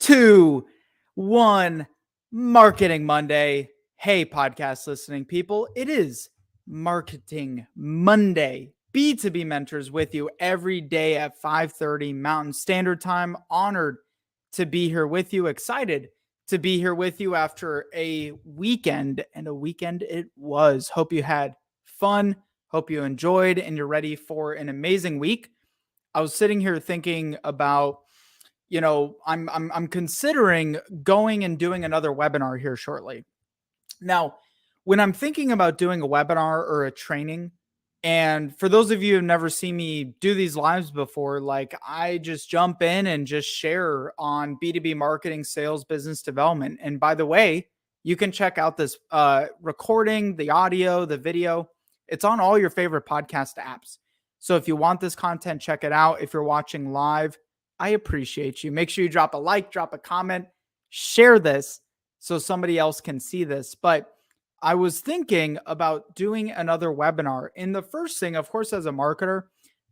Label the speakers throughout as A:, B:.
A: 2, 1. Marketing Monday. Hey, podcast listening people, it is Marketing Monday. B2B Mentors with you every day at 5:30 Mountain Standard Time. Honored to be here with you. Excited to be here with you after a weekend, and a weekend it was. Hope you had fun. Hope you enjoyed, and you're ready for an amazing week. I was sitting here thinking about, I'm considering going and doing another webinar here shortly. Now, when I'm thinking about doing a webinar or a training, and for those of you who've never seen me do these lives before, like I just jump in and just share on B2B marketing, sales, business development. And by the way, you can check out this recording, the audio, the video. It's on all your favorite podcast apps. So if you want this content, check it out. If you're watching live, I appreciate you. Make sure you drop a like, drop a comment, share this so somebody else can see this. But I was thinking about doing another webinar. And the first thing, of course, as a marketer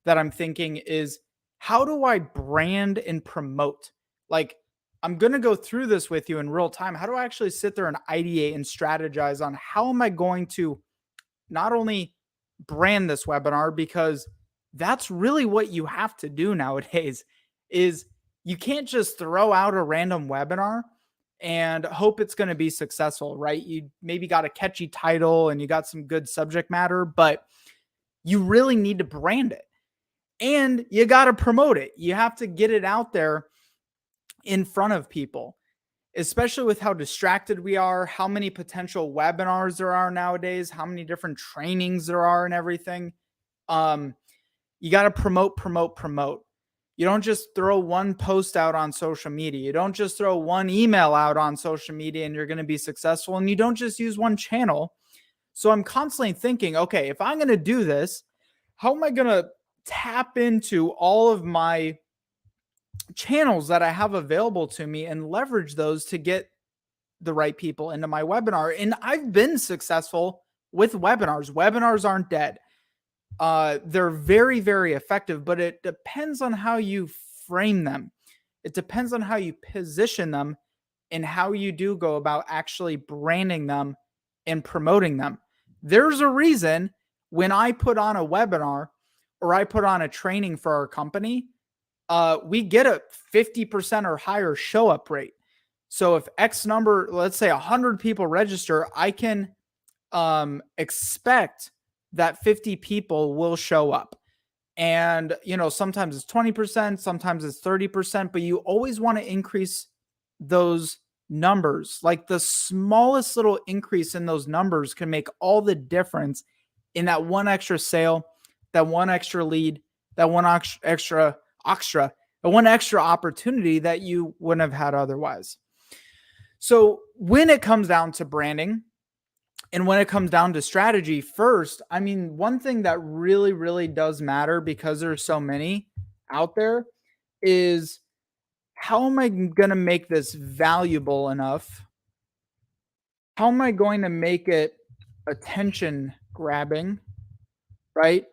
A: that I'm thinking is, how do I brand and promote? Like, I'm going to go through this with you in real time. How do I actually sit there and ideate and strategize on how am I going to not only brand this webinar, because that's really what you have to do nowadays, is you can't just throw out a random webinar and hope it's going to be successful, right? You maybe got a catchy title and you got some good subject matter, but you really need to brand it and you got to promote it. You have to get it out there in front of people, especially with how distracted we are, how many potential webinars there are nowadays, how many different trainings there are and everything. You got to promote. You don't just throw one post out on social media. You don't just throw one email out on social media and you're going to be successful. And you don't just use one channel. So I'm constantly thinking, okay, if I'm going to do this, how am I going to tap into all of my channels that I have available to me and leverage those to get the right people into my webinar? And I've been successful with webinars. Webinars aren't dead. They're very, very effective, but it depends on how you frame them. It depends on how you position them and how you do go about actually branding them and promoting them. There's a reason when I put on a webinar or I put on a training for our company, we get a 50% or higher show up rate. So if X number, let's say 100 people register, I can expect that 50 people will show up. And, sometimes it's 20%, sometimes it's 30%, but you always want to increase those numbers. Like the smallest little increase in those numbers can make all the difference in that one extra sale, that one extra lead, that one extra opportunity that you wouldn't have had otherwise. So when it comes down to branding, and when it comes down to strategy first, I mean, one thing that really, really does matter, because there's so many out there, is how am I going to make this valuable enough? How am I going to make it attention grabbing, right?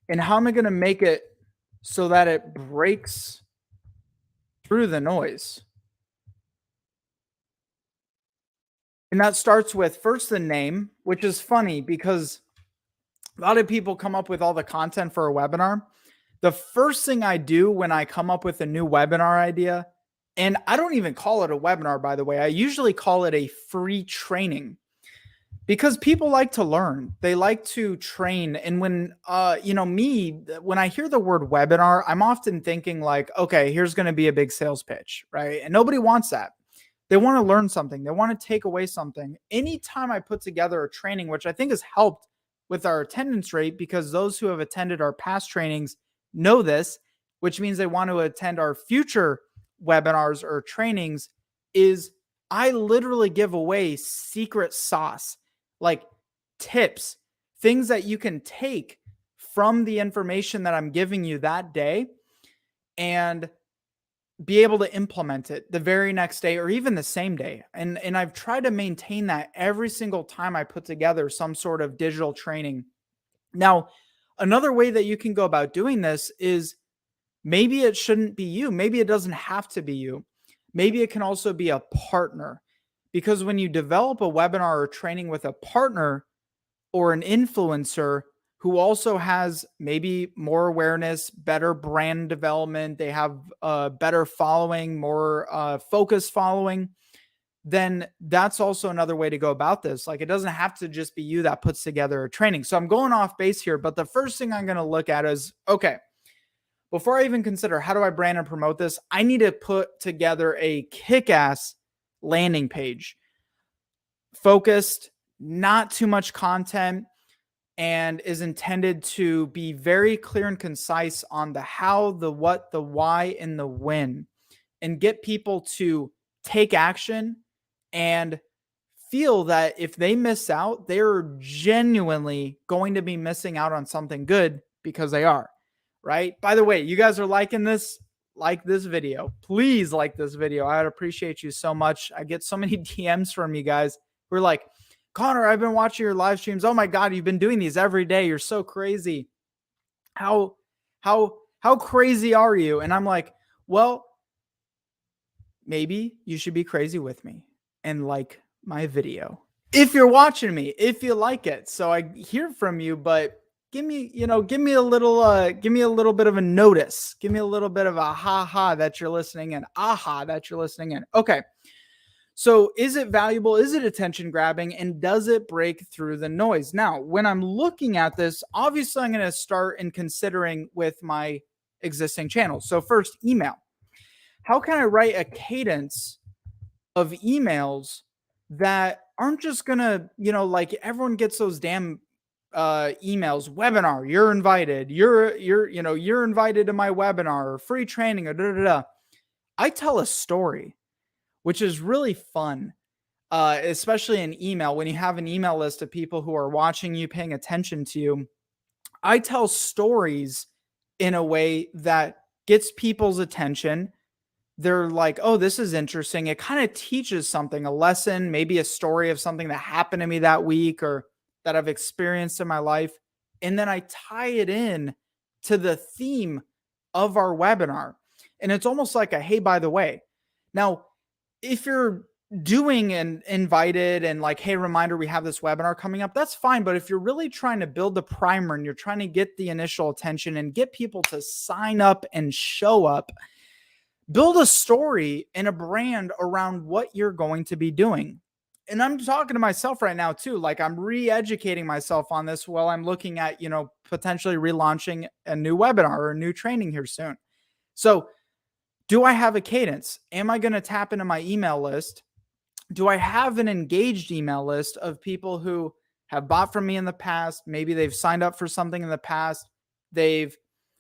A: And how am I going to make it so that it breaks through the noise? And that starts with first the name, which is funny because a lot of people come up with all the content for a webinar. The first thing I do when I come up with a new webinar idea, and I don't even call it a webinar, by the way, I usually call it a free training, because people like to learn. They like to train. And when, when I hear the word webinar, I'm often thinking like, okay, here's going to be a big sales pitch, right? And nobody wants that. They want to learn something. They want to take away something. Anytime I put together a training, which I think has helped with our attendance rate, because those who have attended our past trainings know this, which means they want to attend our future webinars or trainings, is I literally give away secret sauce, like tips, things that you can take from the information that I'm giving you that day and be able to implement it the very next day or even the same day. And I've tried to maintain that every single time I put together some sort of digital training. Now, another way that you can go about doing this is, maybe it shouldn't be you. Maybe it doesn't have to be you. Maybe it can also be a partner, because when you develop a webinar or training with a partner or an influencer who also has maybe more awareness, better brand development, they have a better following, more focused following, then that's also another way to go about this. Like, it doesn't have to just be you that puts together a training. So I'm going off base here, but the first thing I'm going to look at is, okay, before I even consider how do I brand and promote this, I need to put together a kick-ass landing page, focused, not too much content, and is intended to be very clear and concise on the how, the what, the why, and the when, and get people to take action and feel that if they miss out, they're genuinely going to be missing out on something good, because they are, right? By the way, you guys are liking this, like this video. Please like this video. I would appreciate you so much. I get so many DMs from you guys who are like, Connor, I've been watching your live streams. Oh my God, you've been doing these every day. You're so crazy. How crazy are you? And I'm like, well, maybe you should be crazy with me and like my video. If you're watching me, if you like it. So I hear from you, but give me a little bit of a notice. Give me a little bit of a ha that you're listening and aha that you're listening in. Okay. So is it valuable? Is it attention grabbing? And does it break through the noise? Now, when I'm looking at this, obviously I'm going to start in considering with my existing channels. So first, email. How can I write a cadence of emails that aren't just going to, like everyone gets those damn emails, webinar, you're invited, you're invited to my webinar or free training or da da da. I tell a story, which is really fun, especially in email. When you have an email list of people who are watching you, paying attention to you, I tell stories in a way that gets people's attention. They're like, oh, this is interesting. It kind of teaches something, a lesson, maybe a story of something that happened to me that week or that I've experienced in my life. And then I tie it in to the theme of our webinar. And it's almost like a, hey, by the way. Now, if you're doing an invited and like, hey, reminder, we have this webinar coming up, that's fine. But if you're really trying to build the primer and you're trying to get the initial attention and get people to sign up and show up, build a story and a brand around what you're going to be doing. And I'm talking to myself right now too. Like, I'm re-educating myself on this while I'm looking at, potentially relaunching a new webinar or a new training here soon. So do I have a cadence? Am I going to tap into my email list? Do I have an engaged email list of people who have bought from me in the past? Maybe they've signed up for something in the past. They've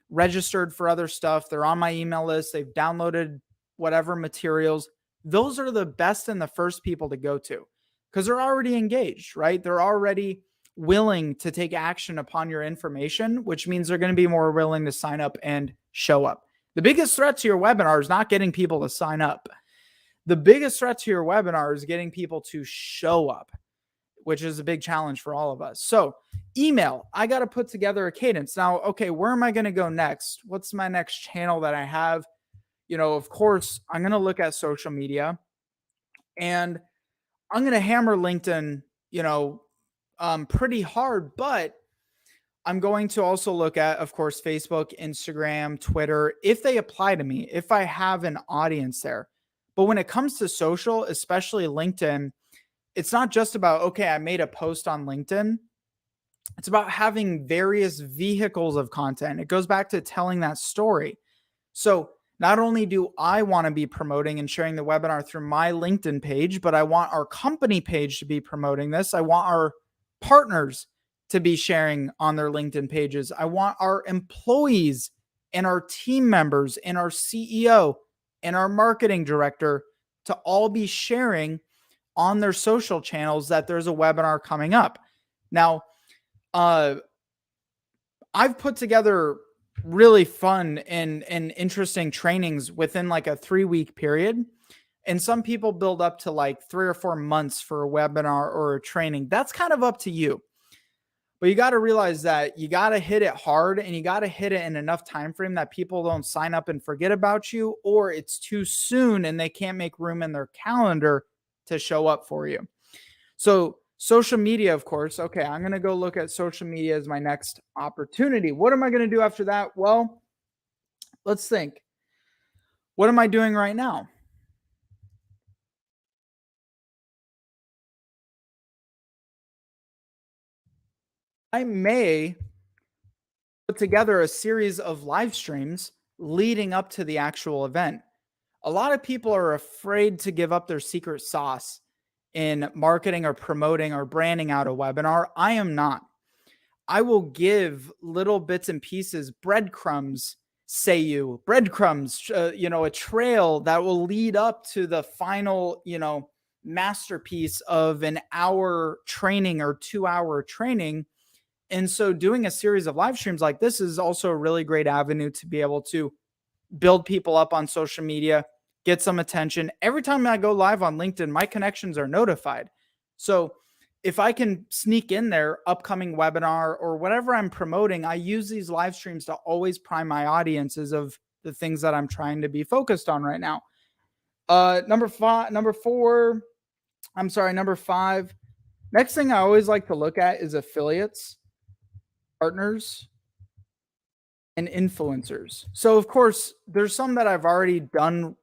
A: registered for other stuff. They're on my email list. They've downloaded whatever materials. Those are the best and the first people to go to because they're already engaged, right? They're already willing to take action upon your information, which means they're going to be more willing to sign up and show up. The biggest threat to your webinar is not getting people to sign up. The biggest threat to your webinar is getting people to show up, which is a big challenge for all of us. So email, I got to put together a cadence. Now, okay, where am I going to go next? What's my next channel that I have? Of course, I'm going to look at social media and I'm going to hammer LinkedIn, pretty hard, but I'm going to also look at, of course, Facebook, Instagram, Twitter, if they apply to me, if I have an audience there. But when it comes to social, especially LinkedIn, it's not just about, okay, I made a post on LinkedIn. It's about having various vehicles of content. It goes back to telling that story. So not only do I want to be promoting and sharing the webinar through my LinkedIn page, but I want our company page to be promoting this. I want our partners to be sharing on their LinkedIn pages. I want our employees and our team members and our CEO and our marketing director to all be sharing on their social channels that there's a webinar coming up. Now, I've put together really fun and interesting trainings within like a 3-week period. And some people build up to like 3 or 4 months for a webinar or a training. That's kind of up to you. But you got to realize that you got to hit it hard and you got to hit it in enough time frame that people don't sign up and forget about you, or it's too soon and they can't make room in their calendar to show up for you. So social media, of course. Okay, I'm going to go look at social media as my next opportunity. What am I going to do after that? Well, let's think. What am I doing right now? I may put together a series of live streams leading up to the actual event. A lot of people are afraid to give up their secret sauce in marketing or promoting or branding out a webinar. I am not. I will give little bits and pieces, breadcrumbs, breadcrumbs, a trail that will lead up to the final, masterpiece of an hour training or 2 hour training. And so doing a series of live streams like this is also a really great avenue to be able to build people up on social media, get some attention. Every time I go live on LinkedIn, my connections are notified. So if I can sneak in there upcoming webinar or whatever I'm promoting, I use these live streams to always prime my audiences of the things that I'm trying to be focused on right now. Number five. Next thing I always like to look at is affiliates, partners, and influencers. So of course, there's some that I've already done,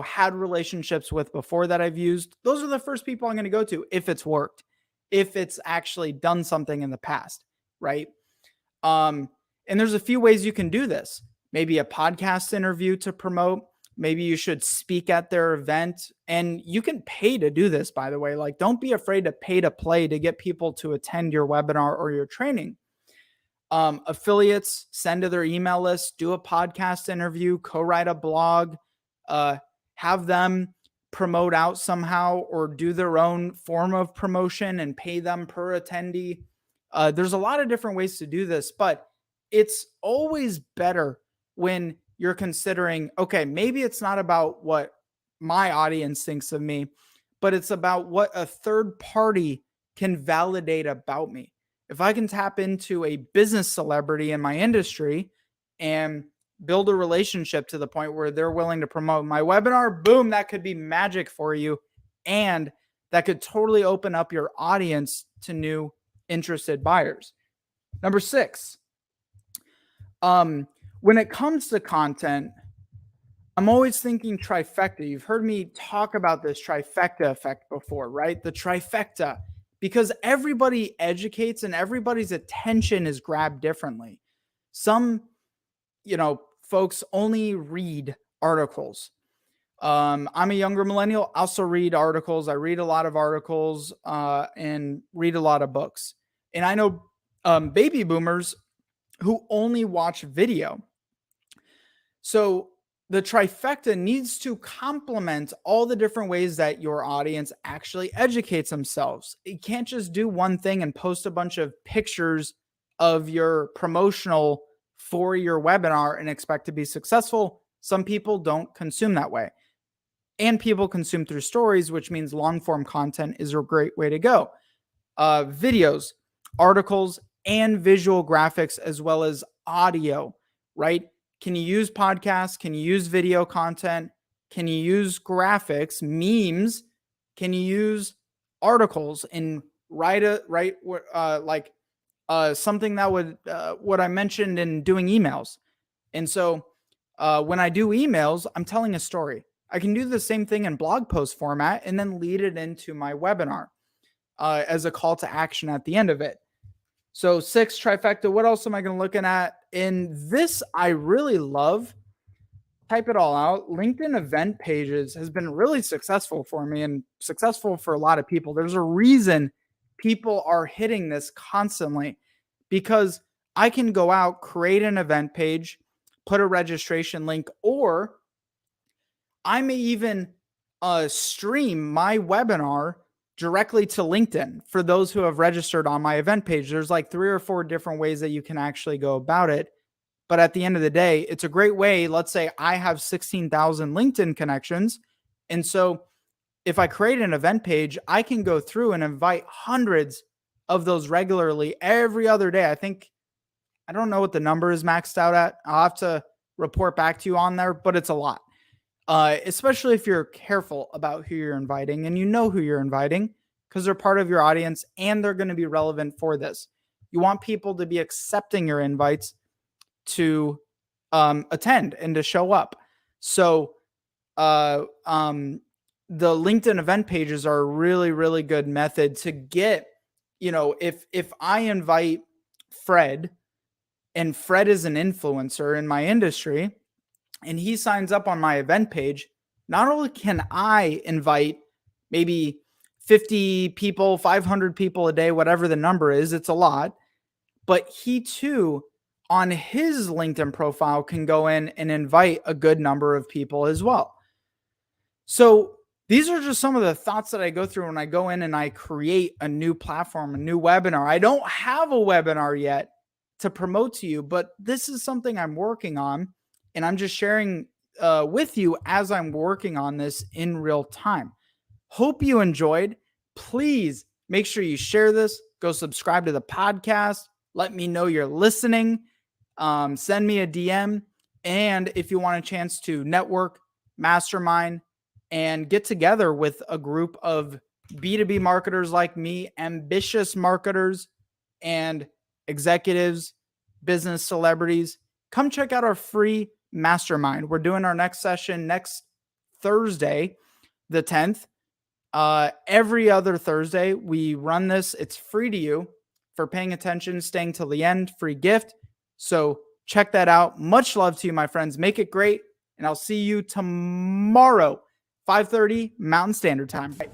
A: had relationships with before that I've used. Those are the first people I'm going to go to if it's worked, if it's actually done something in the past, right? And there's a few ways you can do this. Maybe a podcast interview to promote. Maybe you should speak at their event, and you can pay to do this, by the way. Like, don't be afraid to pay to play to get people to attend your webinar or your training. Affiliates, send to their email list, do a podcast interview, co-write a blog, have them promote out somehow or do their own form of promotion and pay them per attendee. There's a lot of different ways to do this, but it's always better when you're considering, okay, maybe it's not about what my audience thinks of me, but it's about what a third party can validate about me. If I can tap into a business celebrity in my industry and build a relationship to the point where they're willing to promote my webinar, boom, that could be magic for you. And that could totally open up your audience to new interested buyers. Number 6, when it comes to content, I'm always thinking trifecta. You've heard me talk about this trifecta effect before, right? The trifecta, because everybody educates and everybody's attention is grabbed differently. Some, folks only read articles. I'm a younger millennial. I also read articles. I read a lot of articles and read a lot of books. And I know baby boomers who only watch video. So the trifecta needs to complement all the different ways that your audience actually educates themselves. You can't just do one thing and post a bunch of pictures of your promotional for your webinar and expect to be successful. Some people don't consume that way. And people consume through stories, which means long form content is a great way to go. Videos, articles, and visual graphics, as well as audio, right? Can you use podcasts? Can you use video content? Can you use graphics, memes? Can you use articles and write something that would what I mentioned in doing emails? And so when I do emails, I'm telling a story. I can do the same thing in blog post format and then lead it into my webinar as a call to action at the end of it. So 6, trifecta. What else am I going to look at? In this, I really love, type it all out. LinkedIn event pages has been really successful for me and successful for a lot of people. There's a reason people are hitting this constantly, because I can go out, create an event page, put a registration link, or I may even stream my webinar directly to LinkedIn for those who have registered on my event page. There's like 3 or 4 different ways that you can actually go about it. But at the end of the day, it's a great way. Let's say I have 16,000 LinkedIn connections. And so if I create an event page, I can go through and invite hundreds of those regularly every other day. I don't know what the number is maxed out at. I'll have to report back to you on there, but it's a lot. Especially if you're careful about who you're inviting and you know who you're inviting because they're part of your audience and they're going to be relevant for this. You want people to be accepting your invites to attend and to show up. So the LinkedIn event pages are a really, really good method to get, if I invite Fred, and Fred is an influencer in my industry, and he signs up on my event page, not only can I invite maybe 50 people, 500 people a day, whatever the number is, it's a lot, but he too, on his LinkedIn profile, can go in and invite a good number of people as well. So these are just some of the thoughts that I go through when I go in and I create a new platform, a new webinar. I don't have a webinar yet to promote to you, but this is something I'm working on, and I'm just sharing with you as I'm working on this in real time. Hope you enjoyed. Please make sure you share this. Go subscribe to the podcast. Let me know you're listening. Send me a DM. And if you want a chance to network, mastermind, and get together with a group of B2B marketers like me, ambitious marketers and executives, business celebrities, come check out our free mastermind. We're doing our next session next Thursday, the 10th. Every other Thursday, we run this. It's free to you for paying attention, staying till the end, free gift. So check that out. Much love to you, my friends. Make it great. And I'll see you tomorrow, 5:30 Mountain Standard Time. Bye.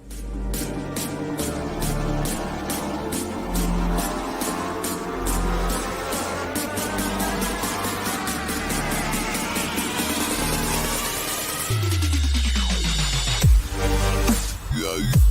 B: Yeah.